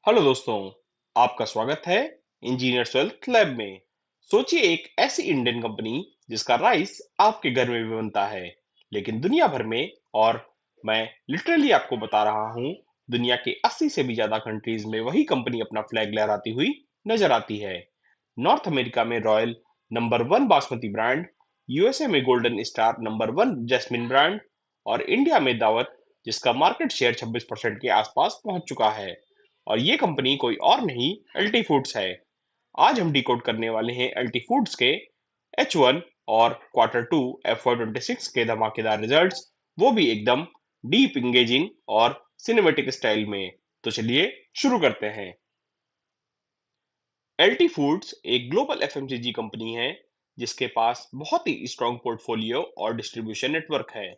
Hello दोस्तों, आपका स्वागत है इंजीनियर्स वेल्थ लैब में। सोचिए एक ऐसी इंडियन कंपनी जिसका राइस आपके घर में भी बनता है, लेकिन दुनिया भर में, और मैं लिटरली आपको बता रहा हूँ, दुनिया के 80 से भी ज्यादा कंट्रीज में वही कंपनी अपना फ्लैग लहराती हुई नजर आती है। नॉर्थ अमेरिका में Royal number 1 basmati brand, USA में Golden Star number 1 jasmine brand, और इंडिया में दावत, जिसका मार्केट शेयर 26% के आसपास पहुंच चुका है। और ये कंपनी कोई और नहीं, एलटी फूड्स है। आज हम डिकोड करने वाले हैं एलटी फूड्स के H1 और Q2 FY26 के धमाकेदार रिजल्ट्स, वो भी एकदम डीप इंगेजिंग और सिनेमेटिक स्टाइल में। तो चलिए शुरू करते हैं। एलटी फूड्स एक ग्लोबल एफएमसीजी कंपनी है जिसके पास बहुत ही स्ट्रॉन्ग पोर्टफोलियो और डिस्ट्रीब्यूशन नेटवर्क है।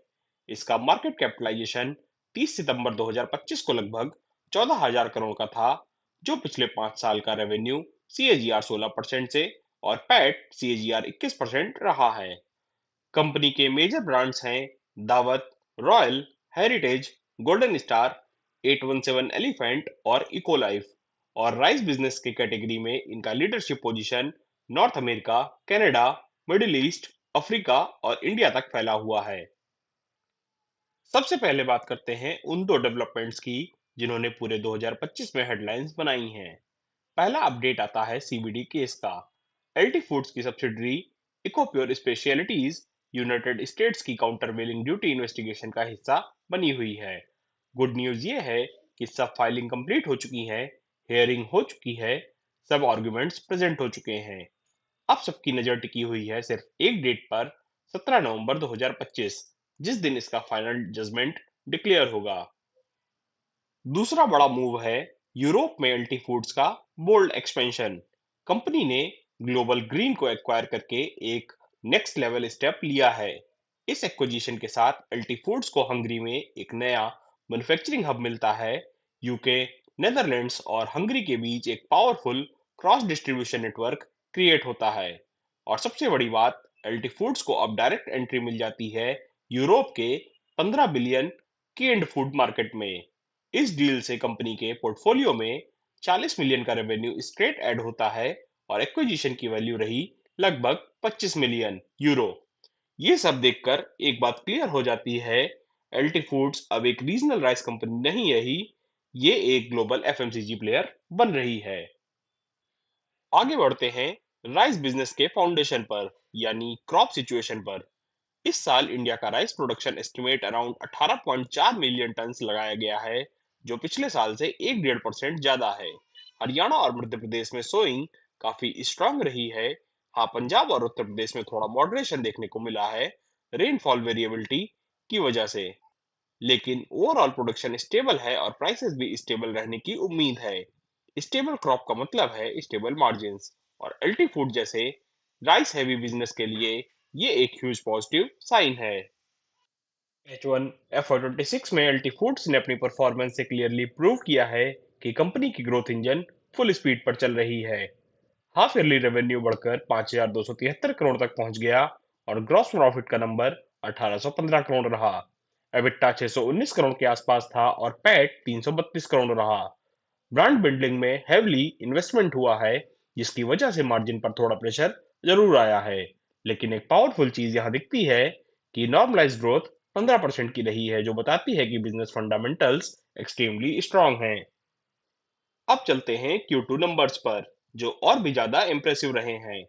इसका मार्केट कैपिटलाइजेशन 30 सितंबर 2025 को लगभग 14,000 करोड़ का था, जो पिछले 5 साल का रेवेन्यू सीएजीआर 16% से और पैट सीएजीआर 21% रहा है। कंपनी के मेजर ब्रांड्स हैं दावत, royal, heritage, golden star, 817 elephant और इकोलाइफ। और राइस बिजनेस के कैटेगरी में इनका leadership position north America, Canada, middle east, Africa और इंडिया तक फैला हुआ है। सबसे पहले बात करते हैं उन दो डेवलपमेंट्स की जिन्होंने पूरे 2025 में हेडलाइंस बनाई हैं। पहला अपडेट आता है सीबीडी केस का। एलटी फूड्स की सब्सिडरी इकोप्योर स्पेशलिटीज यूनाइटेड स्टेट्स की काउंटर वेलिंग ड्यूटी इन्वेस्टिगेशन का हिस्सा बनी हुई है। गुड न्यूज ये है कि सब फाइलिंग कंप्लीट हो चुकी है, हेयरिंग हो चुकी है, सब आर्गुमेंट्स प्रेजेंट हो चुके हैं। अब सबकी नजर टिकी हुई है सिर्फ एक डेट पर, 17 नवंबर 2025, जिस दिन इसका फाइनल जजमेंट डिक्लेयर होगा। दूसरा बड़ा मूव है यूरोप में एल्टी फूड्स का बोल्ड एक्सपेंशन। कंपनी ने ग्लोबल ग्रीन को एक्वायर करके एक नेक्स्ट लेवल स्टेप लिया है। इस एक्विजिशन के साथ एल्टी फूड्स को हंगरी में एक नया मैन्युफैक्चरिंग हब मिलता है। यूके, नेदरलैंड्स और हंगरी के बीच एक powerful cross distribution network create होता है। और सबसे बड़ी बात, एल्टी फूड्स को अब डायरेक्ट एंट्री मिल जाती है यूरोप के 15 बिलियन केन्ड फूड मार्केट में। इस डील से कंपनी के पोर्टफोलियो में 40 मिलियन का रेवेन्यू स्ट्रेट ऐड होता है और एक्विजिशन की वैल्यू रही लगभग 25 मिलियन यूरो। ये सब देखकर एक बात क्लियर हो जाती है, एलटी फूड्स अब एक रीजनल राइस कंपनी नहीं रही, ये एक ग्लोबल एफएमसीजी प्लेयर बन रही है। आगे बढ़ते हैं राइस बिजनेस के फाउंडेशन पर, यानी क्रॉप सिचुएशन पर। इस साल इंडिया का rice production estimate around 18.4 million ton लगाया गया है, जो पिछले साल से 1.5% ज्यादा है। हरियाणा और मध्य प्रदेश में सोइंग काफी स्ट्रांग रही है। हाँ, पंजाब और उत्तर प्रदेश में थोड़ा मॉडरेशन देखने को मिला है रेनफॉल वेरिएबिलिटी की वजह से, लेकिन ओवरऑल प्रोडक्शन स्टेबल है और प्राइसेस भी स्टेबल रहने की उम्मीद है। स्टेबल क्रॉप का मतलब है स्टेबल मार्जिन्स, और एल्टी फूड जैसे राइस हैवी बिजनेस के लिए ये एक ह्यूज पॉजिटिव साइन है। H1 FY26 में एल्टी फूड्स ने अपनी परफॉर्मेंस से क्लियरली प्रूव किया है कि कंपनी की ग्रोथ इंजन फुल स्पीड पर चल रही है। हाफ ईयरली रेवेन्यू बढ़कर 5,273 करोड़ तक पहुंच गया और ग्रॉस प्रॉफिट का नंबर 1,815 करोड़ रहा। एबिटा 619 करोड़ के आसपास था और पैट 332 करोड़ रहा। ब्रांड बिल्डिंग में हेवली इन्वेस्टमेंट हुआ है, जिसकी वजह से मार्जिन पर थोड़ा प्रेशर जरूर आया है। लेकिन एक पावरफुल चीज यहाँ दिखती है कि नॉर्मलाइज्ड ग्रोथ 15% की रही है, जो बताती है कि बिजनेस फंडामेंटल्स एक्सट्रीमली स्ट्रांग हैं। अब चलते हैं Q2 नंबर्स पर, जो और भी ज्यादा इंप्रेसिव रहे हैं।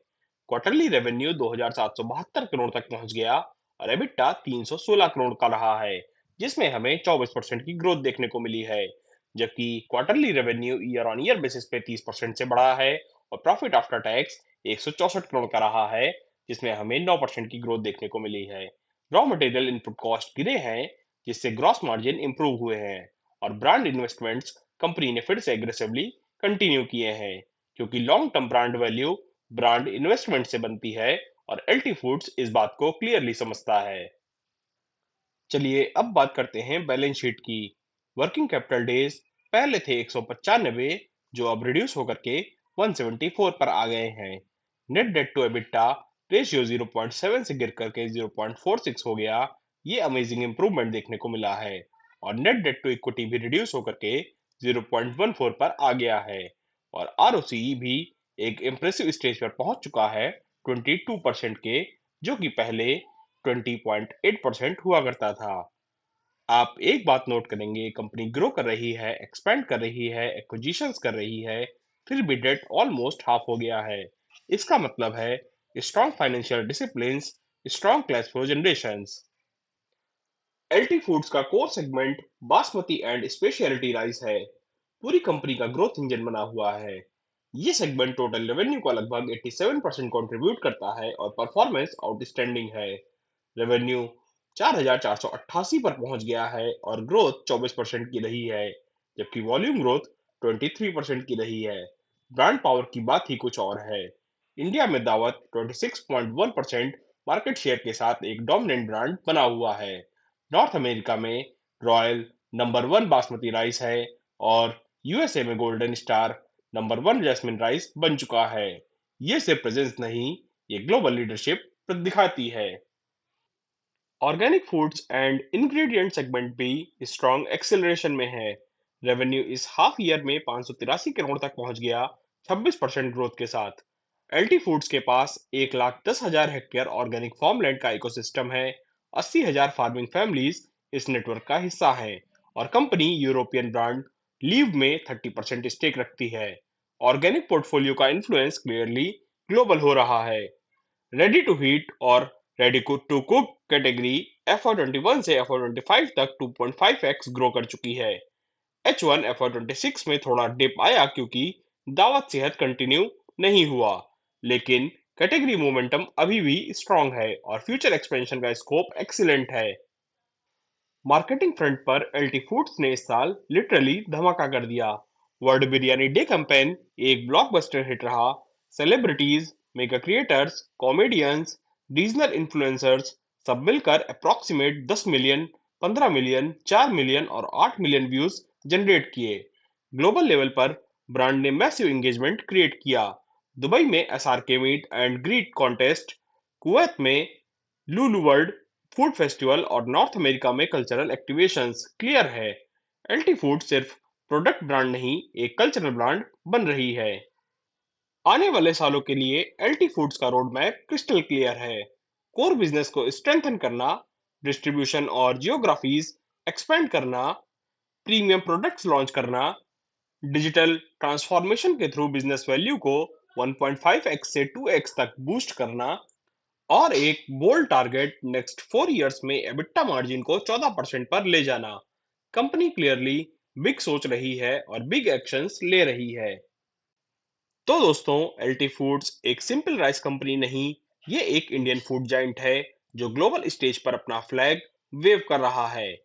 क्वार्टरली रेवेन्यू 2,772 करोड़ तक पहुंच गया और एबिटा 316 करोड़ का रहा है, जिसमें हमें 24% की ग्रोथ देखने को मिली है। जबकि quarterly revenue year on year basis पे 30% से बढ़ा है और प्रॉफिट आफ्टर टैक्स 164 करोड़ का रहा है, जिसमें हमें 9% की ग्रोथ देखने को मिली है। रॉ मटेरियल इनपुट कॉस्ट गिरे हैं, जिससे ग्रॉस मार्जिन इंप्रूव हुए हैं। और ब्रांड इन्वेस्टमेंट्स कंपनी ने फिर से एग्रेसिवली कंटिन्यू किए हैं, क्योंकि long term brand value brand investment से बनती है, और एलटी फूड्स इस बात को क्लियरली समझता है। चलिए अब बात करते हैं बैलेंस शीट की। वर्किंग कैपिटल डेज पहले थे 195, जो अब रिड्यूस होकर के 174 पर आ गए हैं। Net debt to EBITDA ratio 0.7 से गिर करके 0.46 हो गया। ये अमेजिंग इंप्रूवमेंट देखने को मिला है। और नेट डेट टू इक्विटी भी रिड्यूस होकर के 0.14 पर आ गया है और आरओसीई भी एक इम्प्रेसिव स्टेज पर पहुंच चुका है 22% के, जो कि पहले 20.8% हुआ करता था। आप एक बात नोट करेंगे, कंपनी ग्रो कर रही है, एक्सपेंड कर रही है, एक्विजिशंस कर रही है, फिर भी डेट ऑलमोस्ट हाफ हो गया है। इसका मतलब है strong financial disciplines, strong cash flow generations. LT Foods का core segment basmati and speciality rice है। पूरी कंपनी का ग्रोथ इंजन बना हुआ है। ये सेगमेंट टोटल रेवेन्यू का लगभग 87% कंट्रीब्यूट करता है और परफॉर्मेंस आउटस्टैंडिंग है। रेवेन्यू 4,488 पर पहुंच गया है और ग्रोथ 24% की रही है, जबकि वॉल्यूम ग्रोथ 23% की रही है। ब्रांड पावर की बात ही कुछ और है। इंडिया में दावत 26.1% मार्केट शेयर के साथ एक डोमिनेंट ब्रांड बना हुआ है। नॉर्थ अमेरिका में Royal number one basmati rice है और यूएसए में Golden Star number one jasmine rice बन चुका है। ये सिर्फ प्रेजेंस नहीं, ये ग्लोबल लीडरशिप दिखाती है। Organic foods and ingredient segment भी स्ट्रॉन्ग एक्सेलरेशन में है। रेवेन्यू इस हाफ ईयर में 583 करोड़ तक पहुंच गया, 26% ग्रोथ के साथ। एलटी फूड्स के पास 1,10,000 हेक्टेयर ऑर्गेनिक फार्मलैंड का इकोसिस्टम है। 80,000 फार्मिंग फैमिलीज इस नेटवर्क का हिस्सा हैं और कंपनी यूरोपियन ब्रांड लीव में 30% स्टेक रखती है। ऑर्गेनिक पोर्टफोलियो का इन्फ्लुएंस क्लियरली ग्लोबल हो रहा है। रेडी टू हीट और ready to cook category FY21 से FY25 तक 2.5x ग्रो कर चुकी है। H1 FY26 में थोड़ा डिप आया क्योंकि दावत सेहत कंटिन्यू नहीं हुआ, लेकिन कैटेगरी मोमेंटम अभी भी स्ट्रांग है और फ्यूचर एक्सपेंशन का स्कोप एक्सीलेंट है। मार्केटिंग फ्रंट पर एलटी फूड्स ने इस साल लिटरली धमाका कर दिया। वर्ल्ड बिरयानी डे कैंपेन एक ब्लॉकबस्टर हिट रहा। Celebrities, mega creators, comedians, regional influencers सब मिलकर अप्रॉक्सीमेट 10 मिलियन, 15 मिलियन, 4 मिलियन और 8 मिलियन व्यूज जनरेट किए। ग्लोबल लेवल पर ब्रांड ने मैसिव एंगेजमेंट क्रिएट किया। दुबई में SRK meet and greet contest, Kuwait में लुलु वर्ल्ड फूड फेस्टिवल और नॉर्थ अमेरिका में कल्चरल एक्टिवेशंस। क्लियर है, एलटी फूड सिर्फ प्रोडक्ट ब्रांड नहीं, एक कल्चरल ब्रांड बन रही है। आने वाले सालों के लिए एलटी फूड्स का रोड मैप क्रिस्टल क्लियर है। कोर बिजनेस को स्ट्रेंथन करना, डिस्ट्रीब्यूशन और जियोग्राफीज एक्सपेंड करना, प्रीमियम प्रोडक्ट्स लॉन्च करना, डिजिटल ट्रांसफॉर्मेशन के थ्रू बिजनेस वैल्यू को 1.5x से 2x तक बूस्ट करना और एक बोल्ड टारगेट नेक्स्ट 4 इयर्स में एबिटा मार्जिन को 14% पर ले जाना। कंपनी क्लियरली बिग सोच रही है और बिग एक्शंस ले रही है। तो दोस्तों, एलटी फूड्स एक सिंपल राइस कंपनी नहीं, ये एक इंडियन फूड जाइंट है जो ग्लोबल स्टेज पर अपना फ्लैग वेव कर रहा है।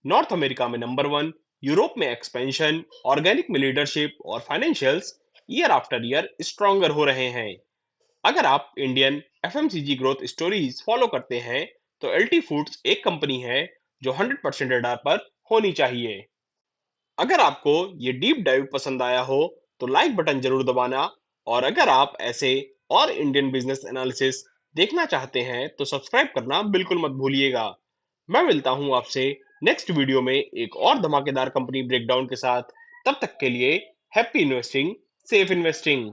नॉर्थ अमेरिका में नंबर वन, यूरोप में एक्सपेंशन, ऑर्गेनिक में लीडरशिप और financials year after year stronger हो रहे हैं। अगर आप Indian FMCG growth stories follow करते हैं, तो एलटी फूड्स एक कंपनी है जो 100% रडार पर होनी चाहिए। अगर आपको ये डीप डाइव पसंद आया हो, तो लाइक बटन जरूर दबाना और अगर आप ऐसे और इंडियन बिजनेस एनालिसिस देखना चाहते हैं, तो सब्सक्राइब करना बिल्कुल मत भूलिएगा। मैं मिलता हूँ आपसे नेक्स्ट वीडियो में एक और धमाकेदार कंपनी ब्रेकडाउन के साथ। तब तक के लिए हैप्पी इन्वेस्टिंग, सेफ इन्वेस्टिंग।